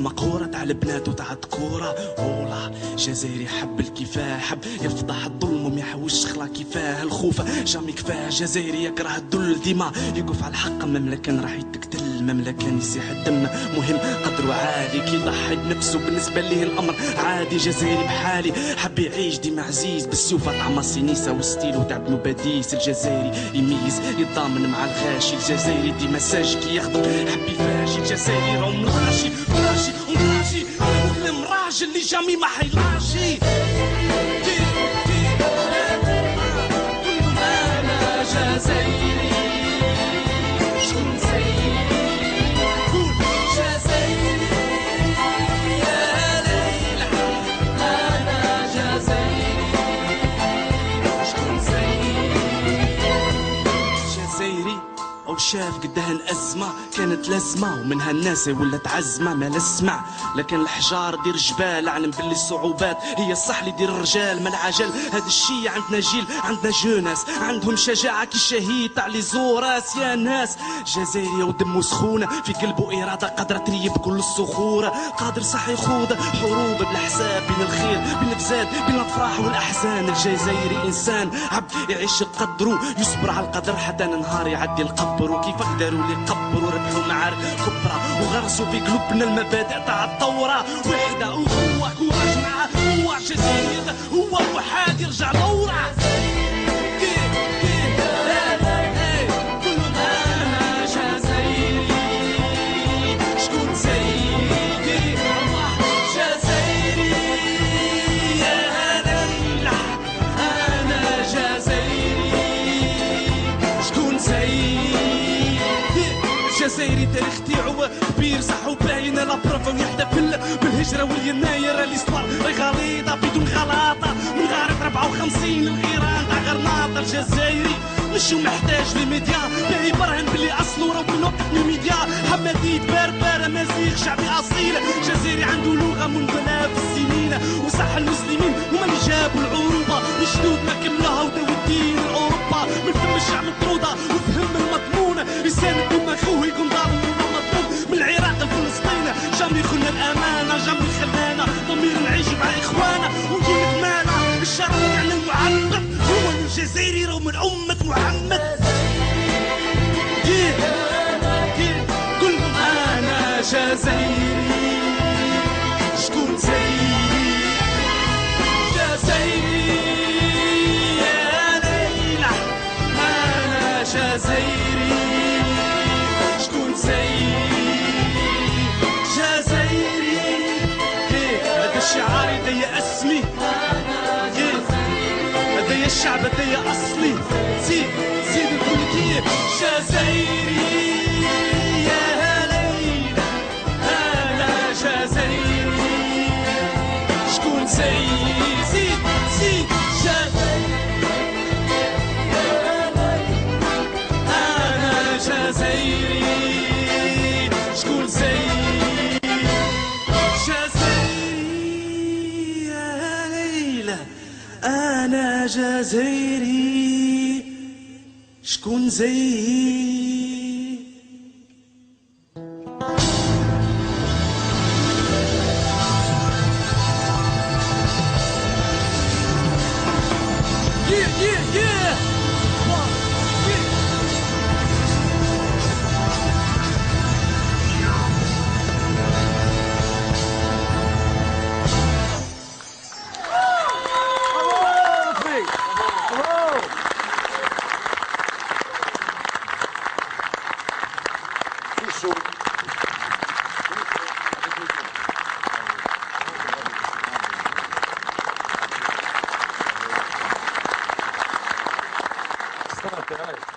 مقهورة تاع البنات وتاع الذكورة. اولا جزائري حب الكفاح، حب يفضح الظلم وما يحوش خلا كفاه الخوفة جامي كفاه. جزائري يكره الذل ديما يقف على الحق، مملكة راح يتقتل مملكة يسيح الدم. مهم قدروا عالي كي ضحي بنفسه بالنسبة ليه الأمر عادي. جزائري بحالي حب يعيش ديما عزيز بالسيوفة طعم السينيسة وستيلو تاع بنو باديس. الجزائري يميز يتضامن مع الغاشي، الجزائري ديما ساجي كي يخدم حب يفاشي. الجزائري راهو مراشي مراشي ومراشي مسلم راجل اللي جامي ما حيلاشي. أنا جزائري شكون زيي قول جزائري يا ليلى. أنا جزائري شكون زيي. جزائري أو شاف قدها الأزمة كانت لازمة ومنها الناس ولات عزمة ما لسمع. لكن الحجار دير جبال اعلم باللي الصعوبات هي الصح اللي دير الرجال ما العجل. هذا الشي عندنا جيل عندنا جوناس عندهم شجاعة كي الشهيد تاع لي زوراس. يا ناس جزائري ودمه سخونة في قلبه إرادة قادرة تريب كل الصخورة. قادر صح يخوض حروب بلا حساب بين الخير بين الفساد بين الأفراح والأحزان. الجزائري إنسان عبد يعيش قدره يصبر على القدر حتى نهار يعدي القبر. وكيف قدروا اللي قبروا ربحوا معارك كبرى وغرسوا في قلوبنا المبادئ تاع الثورة. وحدة وقوة كوراج مع قوة. جزائري هو وحاد يرجع لورا. الجزائري تاريخ تاعو كبير صح وباين لا بروف يحتفل بالهجرة واليناير. الاستوار غليظة بدون غلاطة من غارة 54 للغيران تاع غرناطة. الجزائري مش محتاج للميديا باهي برهن باللي اصله راه بنوع من الميديا. حماديت بربر مزيغ شعبي اصيل. الجزائري عنده لغة منذ آلاف السنين وصح المسلمين هما اللي جابوا العروبة. الجدود ما كملوها وداو الدين لاوروبا. من فم الشعب مطرودة وفهم المضمون يساند ديما خوه يكون ظالم ومظلوم. من العراق لفلسطين جامي خلنا الامانه جامي خلانا ضمير نعيش مع اخوانا ونقول لك مانا. الشرف يعني المعقد هو الجزائري راهو من امه محمد. قول لهم انا جزائري شكون زيي. جزائري يا ليلى انا جزائري شكون زيي. جزائري هذا الشعار هدايا اسمي هدايا الشعب هدايا اصلي. زيد زيد نقول لك جزائري يا ليلى انا جزائري شكون زيي. زيد زيد انا جزائري شكون زيي. جزائري يا ليلى أنا جزائري شكون زيي. Stop, guys.